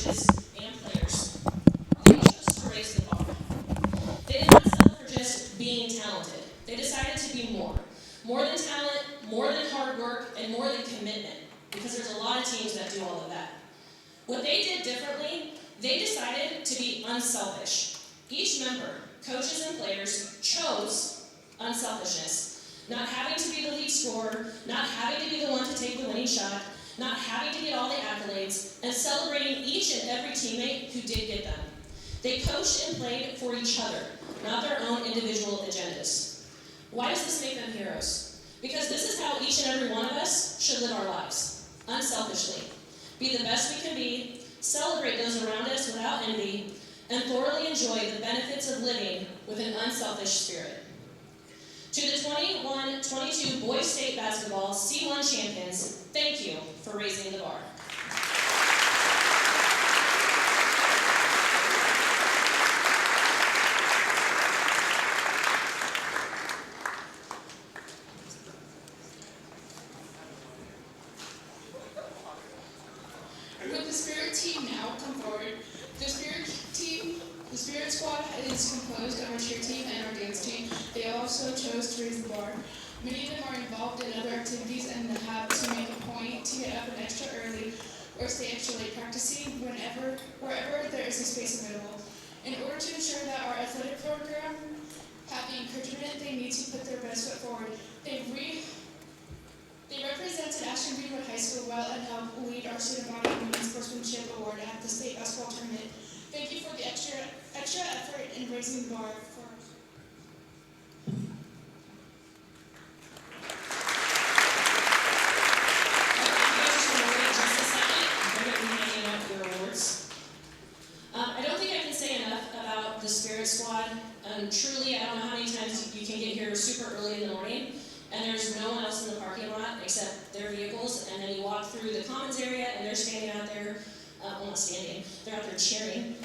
coaches and players, they chose to raise the bar. They did not settle for just being talented. They decided to be more. More than talent, more than hard work, and more than commitment, because there's a lot of teams that do all of that. What they did differently, they decided to be unselfish. Each member, coaches and players, chose unselfishness. Not having to be the lead scorer, not having to be the one to take the winning shot, not having to get all the accolades, and celebrating each and every teammate who did get them. They coached and played for each other, not their own individual agendas. Why does this make them heroes? Because this is how each and every one of us should live our lives, unselfishly. Be the best we can be, celebrate those around us without envy, and thoroughly enjoy the benefits of living with an unselfish spirit. To the 21-22 Boys State Basketball C1 champions, thank you for raising the bar. Would the Spirit team now come forward? The Spirit squad is composed of our cheer team and our dance team. They also chose to raise the bar. Many of them are involved in other activities and have to make a point to get up an extra early or stay extra late practicing wherever there is a space available. In order to ensure that our athletic program have the encouragement they need to put their best foot forward, they represented Ashland-Greenwood High School well and helped lead our student body in the sportsmanship award at the state basketball tournament. Thank you for the extra effort in raising the bar for us. I don't think I can say enough about the Spirit Squad. Truly, I don't know how many times you can get here super early in the morning, and there's no one else in the parking lot except their vehicles, and then you walk through the commons area, and they're standing out there, well, not standing, they're out there cheering,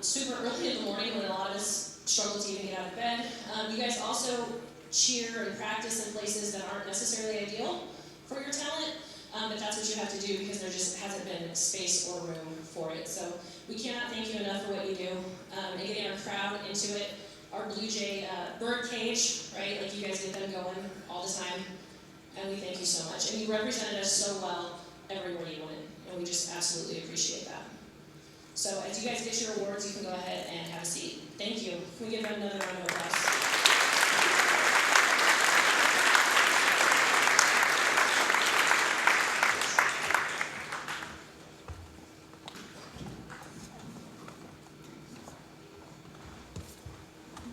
super early in the morning when a lot of us struggle to even get out of bed. You guys also cheer and practice in places that aren't necessarily ideal for your talent, but that's what you have to do because there just hasn't been space or room for it. So we cannot thank you enough for what you do, and getting our crowd into it. Our Blue Jay bird cage, right? Like you guys get them going all the time, and we thank you so much. And you represented us so well everywhere you went, and we just absolutely appreciate that. So as you guys get your awards, you can go ahead and have a seat. Thank you. Can we give them another round of applause?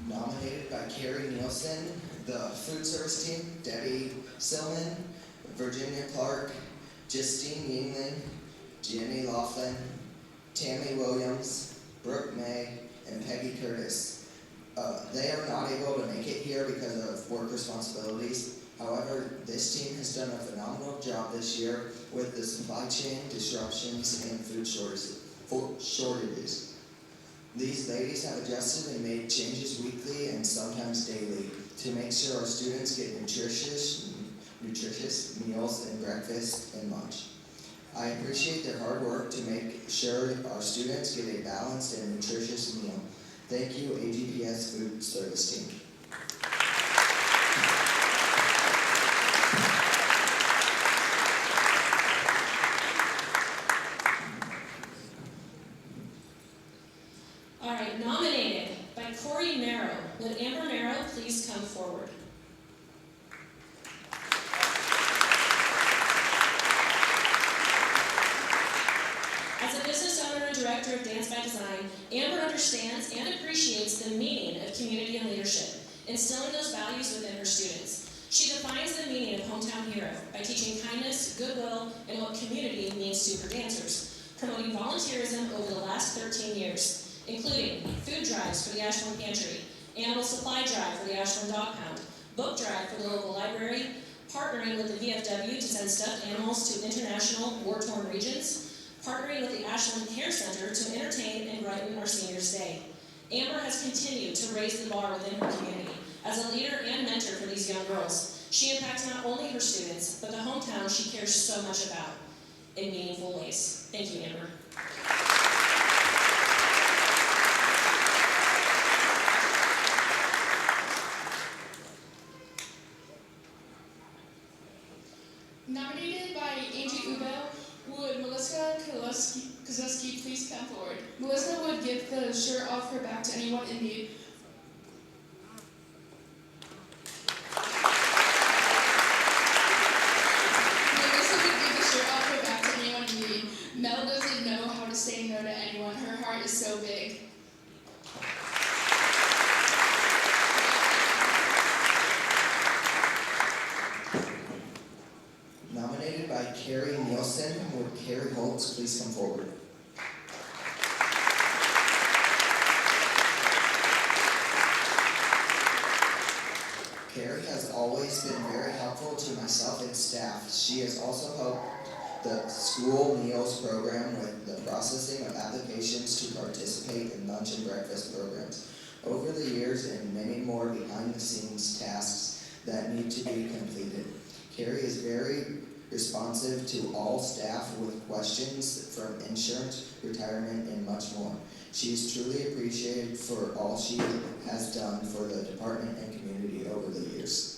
Nominated by Carrie Nielsen, the food service team, Debbie Silman, Virginia Clark, Justine Yingling, Jenny Laughlin, Tammy Williams, Brooke May, and Peggy Curtis. They are not able to make it here because of work responsibilities. However, this team has done a phenomenal job this year with the supply chain disruptions and food shortages. These ladies have adjusted and made changes weekly and sometimes daily to make sure our students get nutritious meals and breakfast and lunch. I appreciate their hard work to make sure our students get a balanced and nutritious meal. Thank you, AGPS Food Service Team. All right, nominated by Corey Merrow. Would Amber Merrow please come forward? As a business owner and director of Dance by Design, Amber understands and appreciates the meaning of community and leadership, instilling those values within her students. She defines the meaning of Hometown Hero by teaching kindness, goodwill, and what community means to her dancers, promoting volunteerism over the last 13 years, including food drives for the Ashland Pantry, animal supply drive for the Ashland Dog Pound, book drive for the local library, partnering with the VFW to send stuffed animals to international war-torn regions, partnering with the Ashland Care Center to entertain and brighten our seniors' day. Amber has continued to raise the bar within her community as a leader and mentor for these young girls. She impacts not only her students, but the hometown she cares so much about in meaningful ways. Thank you, Amber. please come forward. Melissa would give the shirt off her back to anyone in need. Melissa would give the shirt off her back to anyone in need. Mel doesn't know how to say no to anyone. Her heart is so big. Nominated by Carrie Nielsen, would Carrie Holtz please come forward? Carrie has always been very helpful to myself and staff. She has also helped the school meals program with the processing of applications to participate in lunch and breakfast programs. Over the years and many more behind-the-scenes tasks that need to be completed. Carrie is very responsive to all staff with questions from insurance, retirement, and much more. She is truly appreciated for all she has done for the department and community over the years.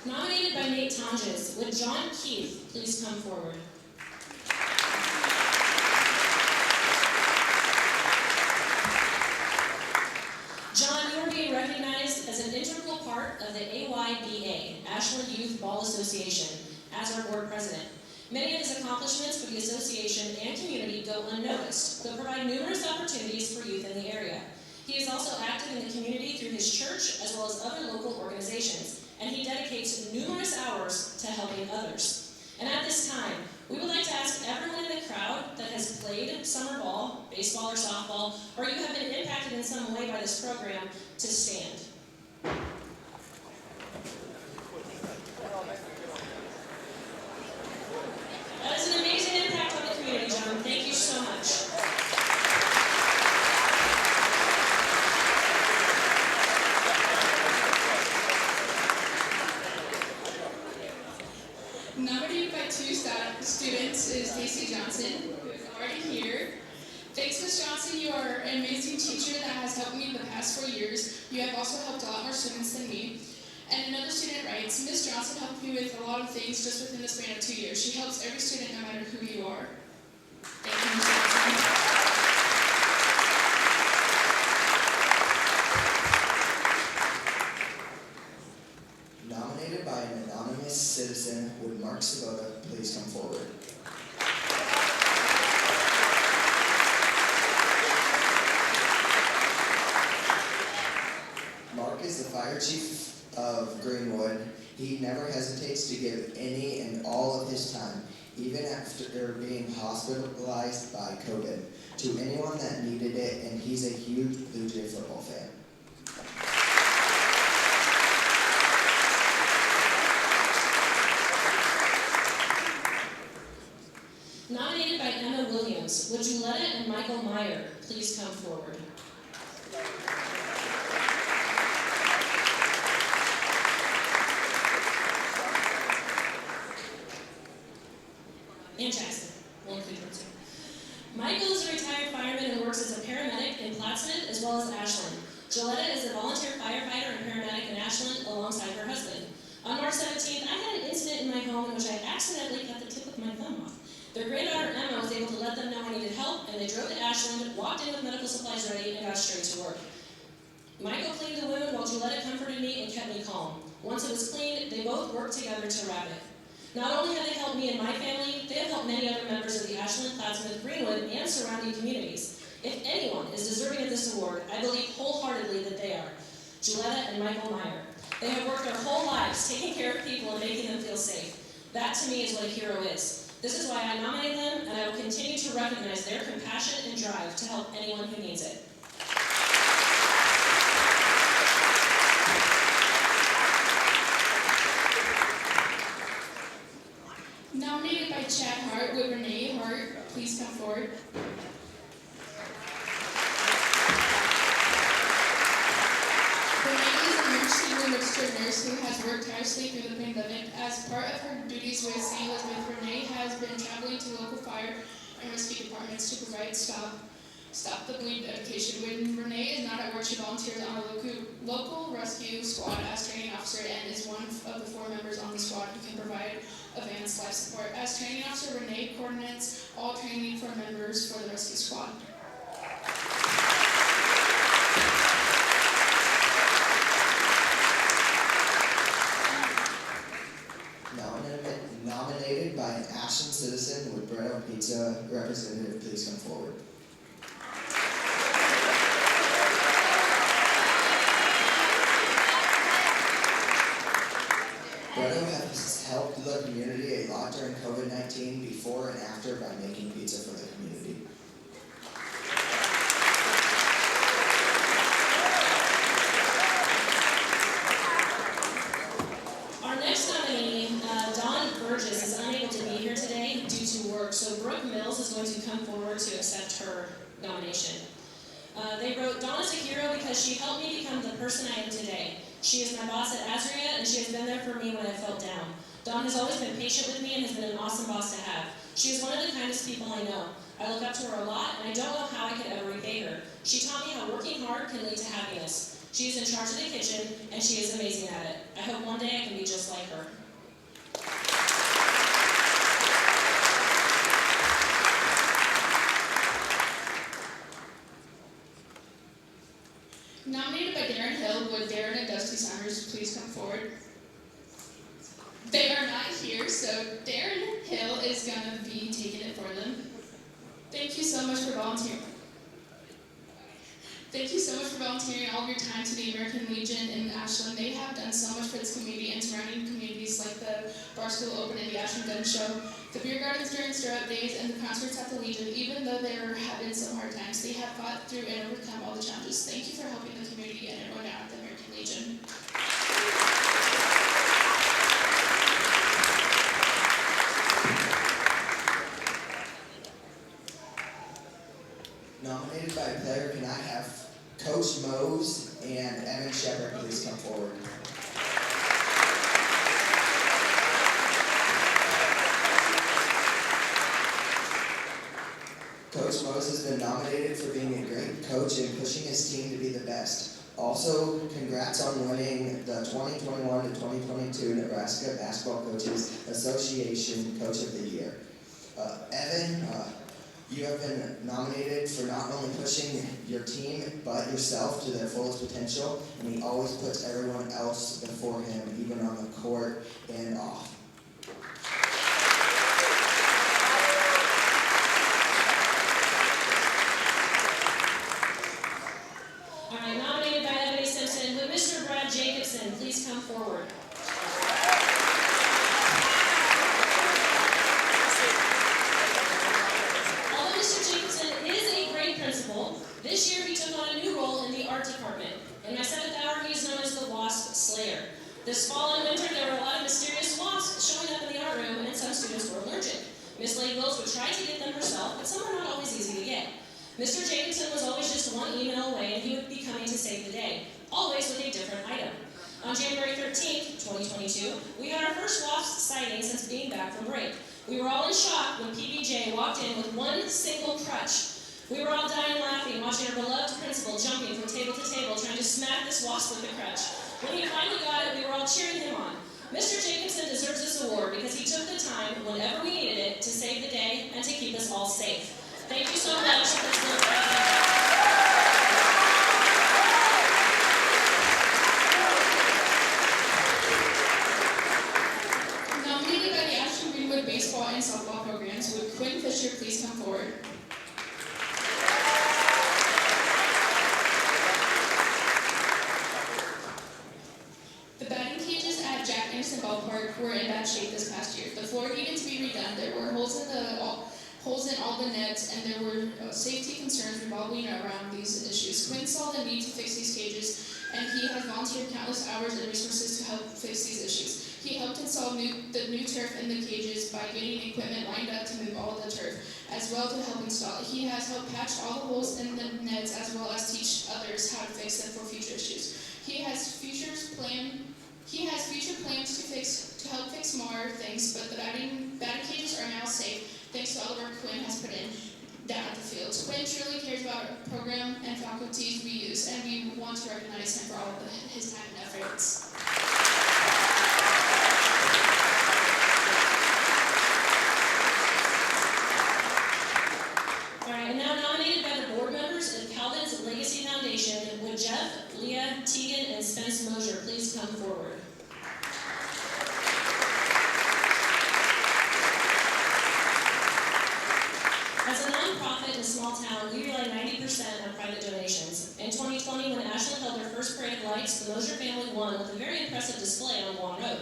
Nominated by Nate Tonjes, would John Keith please come forward? John, you are being recognized as an integral part of the AYBA, Ashland Youth Ball Association, as our board president. Many of his accomplishments for the association and community go unnoticed, but provide numerous opportunities for youth in the area. He is also active in the community through his church as well as other local organizations, and he dedicates numerous hours to helping others. And at this time, we would like to ask everyone in the crowd that has played summer ball, baseball or softball, or you have been impacted in some way by this program, to stand. That is an amazing impact on the community, John. Thank you so much. Nominated by two students is Stacy Johnson, who is already here. Thanks, Ms. Johnson. You are an amazing teacher that has helped me in the past 4 years. You have also helped a lot more students than me. And another student writes, Ms. Johnson helped me with a lot of things just within the span of 2 years. She helps every student no matter who you are. Thank you, Ms. Johnson. Nominated by an anonymous citizen, would Mark Sabota please come forward? Mark is the fire chief of Greenwood. He never hesitates to give any and all of his time, even after being hospitalized by COVID, to anyone that needed it, and he's a huge Blue Jay football fan. Nominated by Emma Williams, would Juletta and Michael Meyer please come forward? And Jackson. We'll include her too. Michael is a retired fireman and works as a paramedic in Plattsmouth as well as Ashland. Juletta is a volunteer firefighter and paramedic in Ashland alongside her husband. On March 17th, I had an incident in my home in which I accidentally cut the tip of my thumb off. Their granddaughter Emma was able to let them know I needed help, and they drove to Ashland, walked in with medical supplies ready, and got straight to work. Michael cleaned the wound while Juletta comforted me and kept me calm. Once it was cleaned, they both worked together to wrap it. Not only have they helped me and my family, they have helped many other members of the Ashland-Greenwood and surrounding communities. If anyone is deserving of this award, I believe wholeheartedly that they are. Juletta and Michael Meyer. They have worked their whole lives taking care of people and making them feel safe. That to me is what a hero is. This is why I nominate them, and I will continue to recognize their compassion and drive to help anyone who needs it. Nominated by Chad Hart, would Renee Hart please come forward? Renee is an emergency room registered nurse who has worked tirelessly through the pandemic. As part of her duties with St. Elizabeth, Renee has been traveling to local fire and rescue departments to provide Stop the Bleed dedication. When Renee is not at work, she volunteers on our local rescue squad as training officer and is one of the 4 members on the squad who can provide advanced life support. As training officer, Renee coordinates all training for members for the rescue squad. Nominated by an Ashland citizen, would Bredo Pizza representative please come forward? Bredo has helped the community a lot during COVID-19 before and after by making pizza for the community. Our next nominee, is unable to be here today due to work, so Brooke Mills is going to come forward to accept her nomination. They wrote, Dawn is a hero because she helped me become the person I am today. She is my boss at Azria, and she has been there for me when I felt down. Dawn has always been patient with me and has been an awesome boss to have. She is one of the kindest people I know. I look up to her a lot, and I don't know how I could ever repay her. She taught me how working hard can lead to happiness. She is in charge of the kitchen, and she is amazing at it. I hope one day I can be just like her. Nominated by Darren Hill, would Darren and Dusty Summers please come forward? They are not here, so Darren Hill is going to be taking it for them. Thank you so much for volunteering. Thank you so much for volunteering all of your time to the American Legion in Ashland. They have done so much for this community and surrounding communities like the Bar School Open and the Ashland Gun Show, the beer gardens during stir-up days, and the concerts at the Legion. Even though there have been some hard times, they have fought through and overcome all the challenges. Thank you for helping the community and everyone out at the American Legion. Nominated by a player, can I have Coach Mose and Evan Shepard please come forward? Coach Mose has been nominated for being a great coach and pushing his team to be the best. Also, congrats on winning the 2021 to 2022 Nebraska Basketball Coaches Association Coach of the Year. Evan, you have been nominated for not only pushing your team, but yourself to their fullest potential, and he always puts everyone else before him, even on the court and off. All right, nominated by Ebony Simpson, would Mr. Brad Jacobson please come forward? This year he took on a new role in the art department. In my 7th hour, he is known as the Wasp Slayer. This fall and winter, there were a lot of mysterious wasps showing up in the art room, and some students were allergic. Miss Lake-Wills would try to get them herself, but some are not always easy to get. Mr. Jacobson was always just one email away, and he would be coming to save the day, always with a different item. On January 13th, 2022, we had our first wasp sighting since being back from break. We were all in shock when PBJ walked in with one single crutch. We were all dying laughing, watching our beloved principal jumping from table to table, trying to smack this wasp with a crutch. When he finally got it, we were all cheering him on. Mr. Jacobson deserves this award because he took the time, whenever we needed it, to save the day and to keep us all safe. Thank you so much. Nominated by the Ashland-Greenwood baseball and softball programs, would Quinn Fisher please come forward? Ballpark were in bad shape this past year. The floor needed to be redone. There were holes in all the nets, and there were safety concerns revolving around these issues. Quinn saw the need to fix these cages, and he has volunteered countless hours and resources to help fix these issues. He helped install the new turf in the cages by getting equipment lined up to move all of the turf, as well to help install it. He has helped patch all the holes in the nets, as well as teach others how to fix them for future issues. He has future plans to help fix more things, but the batting cages are now safe thanks to all the work Quinn has put in. down at the fields. Quinn truly cares about our program and faculties we use, and we want to recognize him for all of his time and efforts. All right, and now nominated by the board members of Calvin's Legacy Foundation, would Jeff, Leah, Tegan, and Spence Mosier please come forward? As a nonprofit in a small town, we rely 90% on private donations. In 2020, when Ashland held their first parade of lights, the Mosier family won with a very impressive display on Long Road.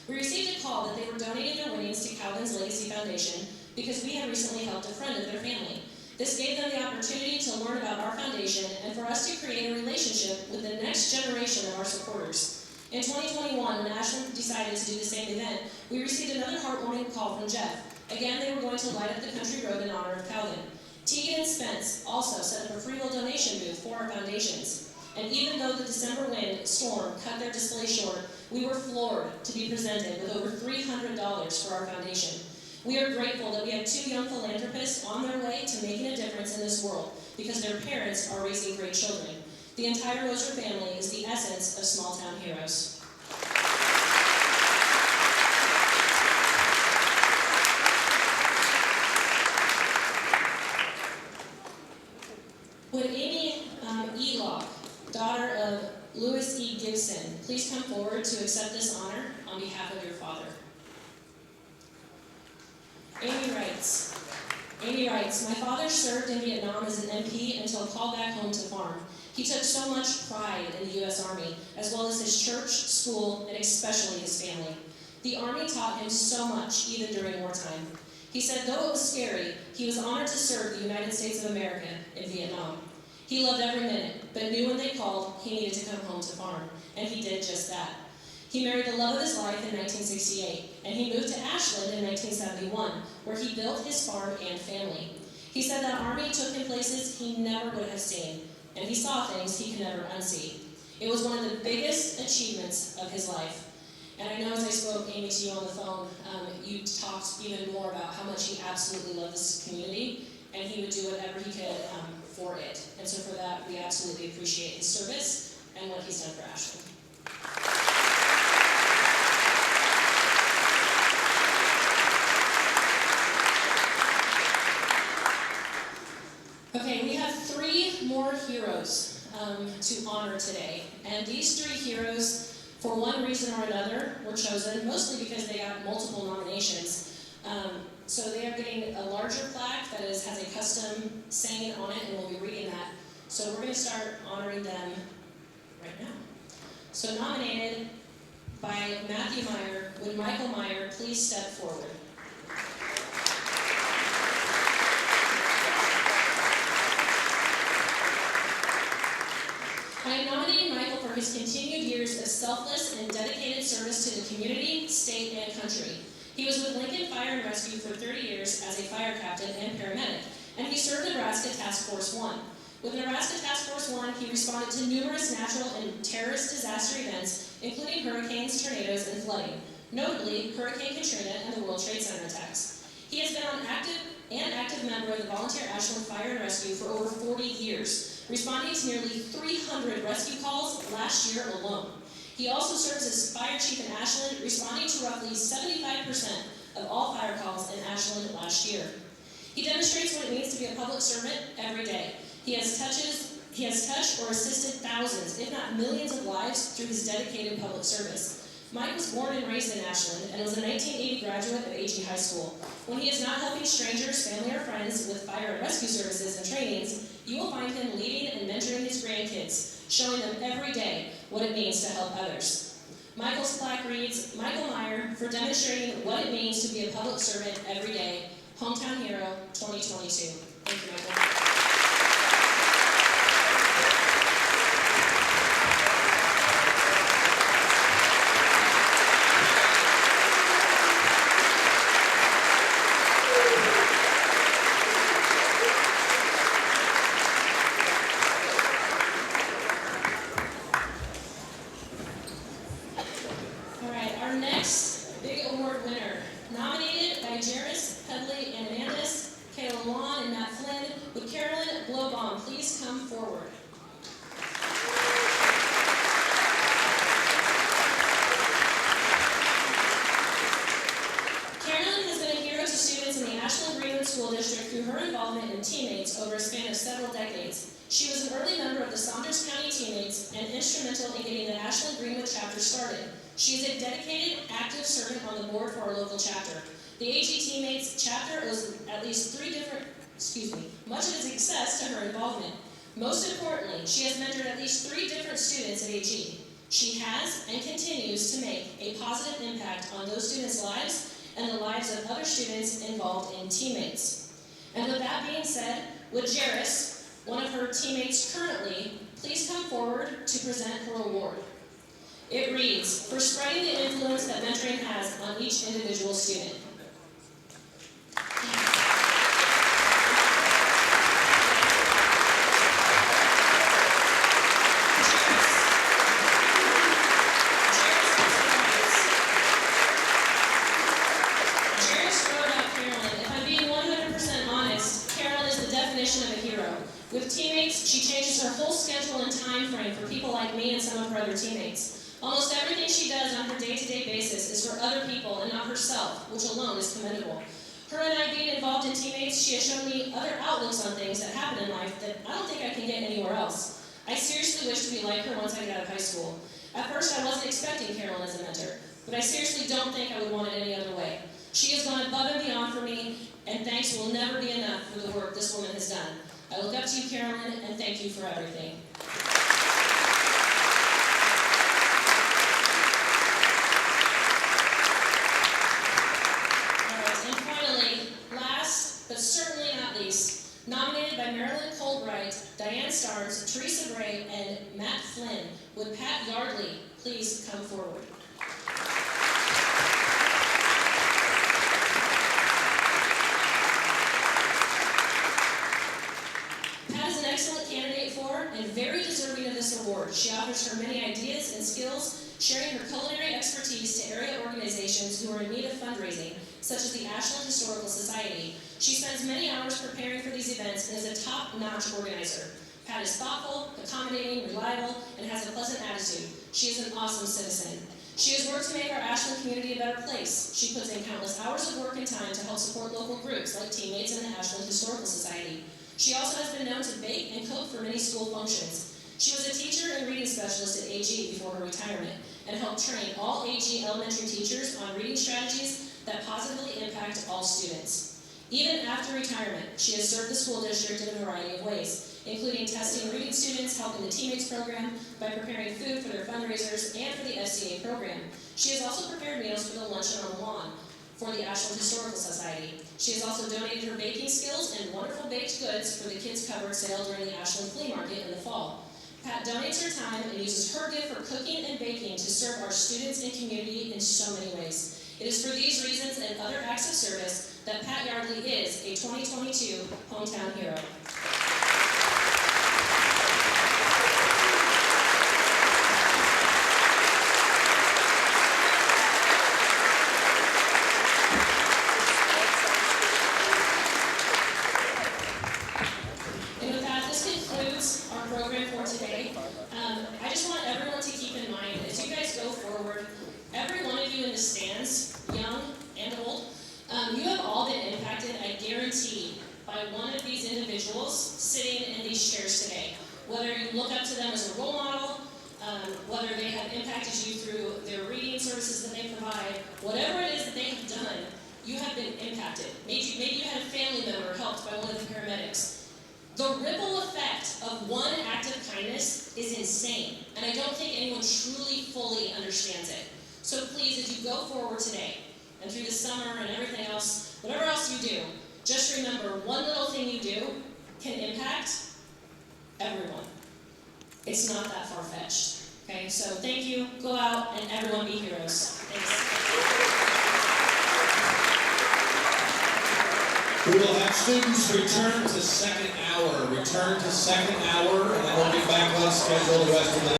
We received a call that they were donating their winnings to Calvin's Legacy Foundation because we had recently helped a friend of their family. This gave them the opportunity to learn about our foundation and for us to create a relationship with the next generation of our supporters. In 2021, when Ashland decided to do the same event, we received another heartwarming call from Jeff. Again, they were going to light up the country road in honor of Calvin. Tegan and Spence also set up a free will donation booth for our foundations. And even though the December storm cut their display short, we were floored to be presented with over $300 for our foundation. We are grateful that we have two young philanthropists on their way to making a difference in this world because their parents are raising great children. The entire Mosier family is the essence of small town heroes. Would Amy E. Locke, daughter of Louis E. Gibson, please come forward to accept this honor on behalf of your father? Amy writes, my father served in Vietnam as an MP until called back home to farm. He took so much pride in the U.S. Army, as well as his church, school, and especially his family. The Army taught him so much, even during wartime. He said though it was scary, he was honored to serve the United States of America in Vietnam. He loved every minute, but knew when they called, he needed to come home to farm, and he did just that. He married the love of his life in 1968, and he moved to Ashland in 1971, where he built his farm and family. He said that Army took him places he never would have seen, and he saw things he could never unsee. It was one of the biggest achievements of his life. And I know as I spoke, Amy, to you on the phone, you talked even more about how much he absolutely loved this community, and he would do whatever he could for it. And so for that, we absolutely appreciate his service and what he's done for Ashland. Okay, we have three more heroes to honor today. And these three heroes, for one reason or another, were chosen, mostly because they got multiple nominations. So they are getting a larger plaque that has a custom saying on it, and we'll be reading that. So we're going to start honoring them right now. So nominated by Matthew Meyer, would Michael Meyer please step forward? I am nominating Michael for his continued years of selfless and dedicated service to the community, state, and country. He was with Lincoln Fire and Rescue for 30 years as a fire captain and paramedic, and he served Nebraska Task Force 1. With Nebraska Task Force 1, he responded to numerous natural and terrorist disaster events, including hurricanes, tornadoes, and flooding, notably Hurricane Katrina and the World Trade Center attacks. He has been an active member of the Volunteer Ashland Fire and Rescue for over 40 years, responding to nearly 300 rescue calls last year alone. He also serves as fire chief in Ashland, responding to roughly 75% of all fire calls in Ashland last year. He demonstrates what it means to be a public servant every day. He has touched or assisted thousands, if not millions of lives through his dedicated public service. Mike was born and raised in Ashland and was a 1980 graduate of HE High School. When he is not helping strangers, family, or friends with fire and rescue services and trainings, you will find him leading and mentoring his grandkids, showing them every day what it means to help others. Michael's plaque reads, Michael Meyer, for demonstrating what it means to be a public servant every day, Hometown Hero 2022. Thank you, Michael. Nominated by Jairus, Pedley, and Amandus, Kayla Lawn, and Matt Flynn, teammates over a span of several decades. She was an early member of the Saunders County Teammates and instrumental in getting the Ashland-Greenwood chapter started. She is a dedicated, active servant on the board for our local chapter. The AG Teammates chapter owes much of its success to her involvement. Most importantly, she has mentored at least 3 different students at AG. She has and continues to make a positive impact on those students' lives and the lives of other students involved in Teammates. And with that being said, would Jairus, one of her teammates currently, please come forward to present her award. It reads, for spreading the influence that mentoring has on each individual student. With Teammates, she changes her whole schedule and time frame for people like me and some of her other teammates. Almost everything she does on her day-to-day basis is for other people and not herself, which alone is commendable. Her and I being involved in Teammates, she has shown me other outlooks on things that happen in life that I don't think I can get anywhere else. I seriously wish to be like her once I get out of high school. At first, I wasn't expecting Carolyn as a mentor, but I seriously don't think I would want it any other way. She has gone above and beyond for me, and thanks will never be enough for the work this woman has done. I look up to you, Carolyn, and thank you for everything. All right, and finally, last but certainly not least, nominated by Marilyn Colbright, Diane Starnes, Teresa Bray, and Matt Flynn, would Pat Yardley please come forward? And very deserving of this award. She offers her many ideas and skills, sharing her culinary expertise to area organizations who are in need of fundraising, such as the Ashland Historical Society. She spends many hours preparing for these events and is a top-notch organizer. Pat is thoughtful, accommodating, reliable, and has a pleasant attitude. She is an awesome citizen. She has worked to make our Ashland community a better place. She puts in countless hours of work and time to help support local groups like Teammates and the Ashland Historical Society. She also has been known to bake and cook for many school functions. She was a teacher and reading specialist at AG before her retirement and helped train all AG elementary teachers on reading strategies that positively impact all students. Even after retirement, she has served the school district in a variety of ways, including testing reading students, helping the Teammates program by preparing food for their fundraisers and for the FCA program. She has also prepared meals for the luncheon on the lawn for the Ashland Historical Society. She has also donated her baking skills and wonderful baked goods for the kids' cupboard sale during the Ashland Flea Market in the fall. Pat donates her time and uses her gift for cooking and baking to serve our students and community in so many ways. It is for these reasons and other acts of service that Pat Yardley is a 2022 Hometown Hero. I just want everyone to keep in mind, as you guys go forward, every one of you in the stands, young and old, you have all been impacted, I guarantee, by one of these individuals sitting in these chairs today. Whether you look up to them as a role model, whether they have impacted you through their reading services that they provide, whatever it is that they have done, you have been impacted. Maybe you had a family member helped by one of the paramedics. The ripple effect of one act of kindness is insane, and I don't think anyone truly, fully understands it. So please, as you go forward today, and through the summer and everything else, whatever else you do, just remember one little thing you do can impact everyone. It's not that far-fetched. Okay, so thank you, go out, and everyone be heroes. Thanks. We will have students return to second hour, and then we'll get back on schedule the rest of the